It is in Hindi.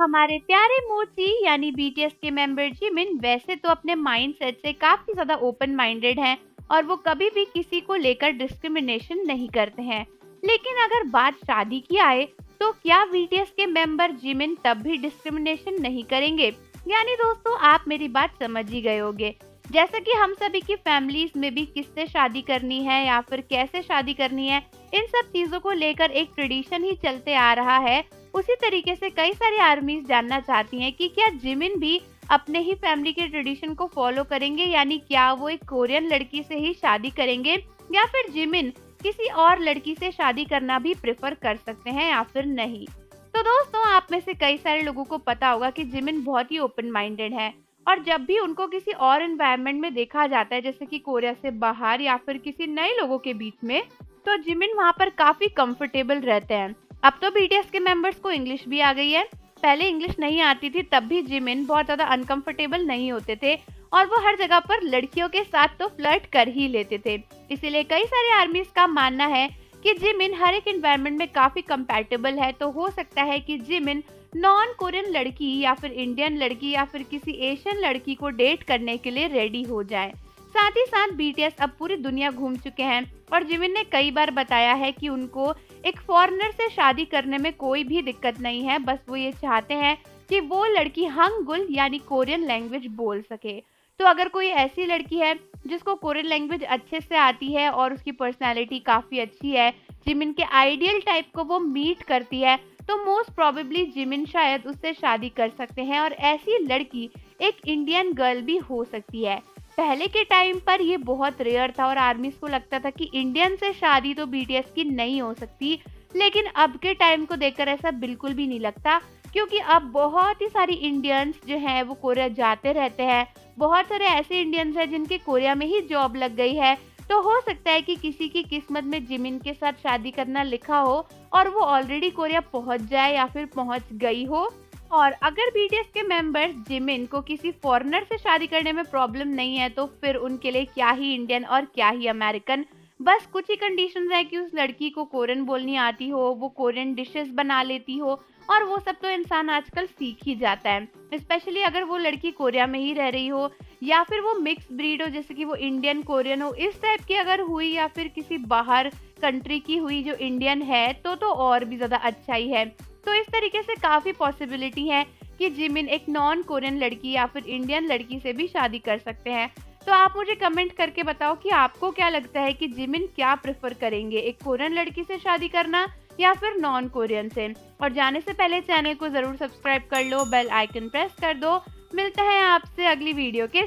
हमारे प्यारे मोची यानी बीटीएस के मेंबर जिमिन वैसे तो अपने माइंडसेट से काफी ज्यादा ओपन माइंडेड हैं और वो कभी भी किसी को लेकर डिस्क्रिमिनेशन नहीं करते हैं। लेकिन अगर बात शादी की आए तो क्या बीटीएस के मेंबर जिमिन तब भी डिस्क्रिमिनेशन नहीं करेंगे? यानी दोस्तों आप मेरी बात समझ ही गए होंगे। जैसा कि हम सभी की फैमिलीज में भी किससे शादी करनी है या फिर कैसे शादी करनी है, इन सब चीजों को लेकर एक ट्रेडिशन ही चलते आ रहा है। उसी तरीके से कई सारी आर्मीज जानना चाहती हैं कि क्या जिमिन भी अपने ही फैमिली के ट्रेडिशन को फॉलो करेंगे, यानी क्या वो एक कोरियन लड़की से ही शादी करेंगे या फिर जिमिन किसी और लड़की से शादी करना भी प्रेफर कर सकते हैं या फिर नहीं। तो दोस्तों आप में से कई सारे लोगों को पता होगा कि जिमिन बहुत ही ओपन माइंडेड है और जब भी उनको किसी और एनवायरनमेंट में देखा जाता है, जैसे कि कोरिया से बाहर या फिर किसी नए लोगों के बीच में, तो जिमिन वहाँ पर काफी कंफर्टेबल रहते हैं। अब तो बीटीएस के मेंबर्स को इंग्लिश भी आ गई है। पहले इंग्लिश नहीं आती थी तब भी जिमिन बहुत ज्यादा अनकंफर्टेबल नहीं होते थे और वो हर जगह पर लड़कियों के साथ तो फ्लर्ट कर ही लेते थे। इसीलिए कई सारे आर्मीज का मानना है कि जिमिन हर एक एनवायरनमेंट में काफी कंपैटिबल है। तो हो सकता है कि जिमिन नॉन कोरियन लड़की या फिर इंडियन लड़की या फिर किसी एशियन लड़की को डेट करने के लिए रेडी हो जाए। साथ ही साथ बीटीएस अब पूरी दुनिया घूम चुके हैं और जिमिन ने कई बार बताया है कि उनको एक फॉरेनर से शादी करने में कोई भी दिक्कत नहीं है, बस वो ये चाहते हैं कि वो लड़की हंगुल यानी कोरियन लैंग्वेज बोल सके। तो अगर कोई ऐसी लड़की है जिसको कोरियन लैंग्वेज अच्छे से आती है और उसकी पर्सनालिटी काफी अच्छी है, जिमिन के आइडियल टाइप को वो मीट करती है, तो मोस्ट प्रोबेबली जिमिन शायद उससे शादी कर सकते हैं और ऐसी लड़की एक इंडियन गर्ल भी हो सकती है। पहले के टाइम पर ये बहुत रेयर था और आर्मीज को लगता था कि इंडियन से शादी तो बीटीएस की नहीं हो सकती, लेकिन अब के टाइम को देखकर ऐसा बिल्कुल भी नहीं लगता, क्योंकि अब बहुत ही सारी इंडियंस जो हैं वो कोरिया जाते रहते हैं। बहुत सारे ऐसे इंडियंस हैं जिनके कोरिया में ही जॉब लग गई है। तो हो सकता है कि किसी की किस्मत में जिमिन के साथ शादी करना लिखा हो और वो ऑलरेडी कोरिया पहुंच जाए या फिर पहुंच गई हो। और अगर बीटीएस के मेंबर्स जिमिन को किसी फॉरेनर से शादी करने में प्रॉब्लम नहीं है तो फिर उनके लिए क्या ही इंडियन और क्या ही अमेरिकन। बस कुछ ही कंडीशंस है कि उस लड़की को कोरियन बोलनी आती हो, वो कोरियन डिशेस बना लेती हो, और वो सब तो इंसान आजकल सीख ही जाता है। स्पेशली अगर वो लड़की कोरिया में ही रह रही हो या फिर वो मिक्स ब्रीड हो, जैसे कि वो इंडियन कोरियन हो, इस टाइप की अगर हुई या फिर किसी बाहर कंट्री की हुई जो इंडियन है तो और भी ज्यादा अच्छा ही है। तो इस तरीके से काफी पॉसिबिलिटी है कि जिमिन एक नॉन कोरियन लड़की या फिर इंडियन लड़की से भी शादी कर सकते हैं। तो आप मुझे कमेंट करके बताओ कि आपको क्या लगता है कि जिमिन क्या प्रेफर करेंगे, एक कोरियन लड़की से शादी करना या फिर नॉन कोरियन से। और जाने से पहले चैनल को जरूर सब्सक्राइब कर लो, बेल आइकन प्रेस कर दो। मिलता है आपसे अगली वीडियो के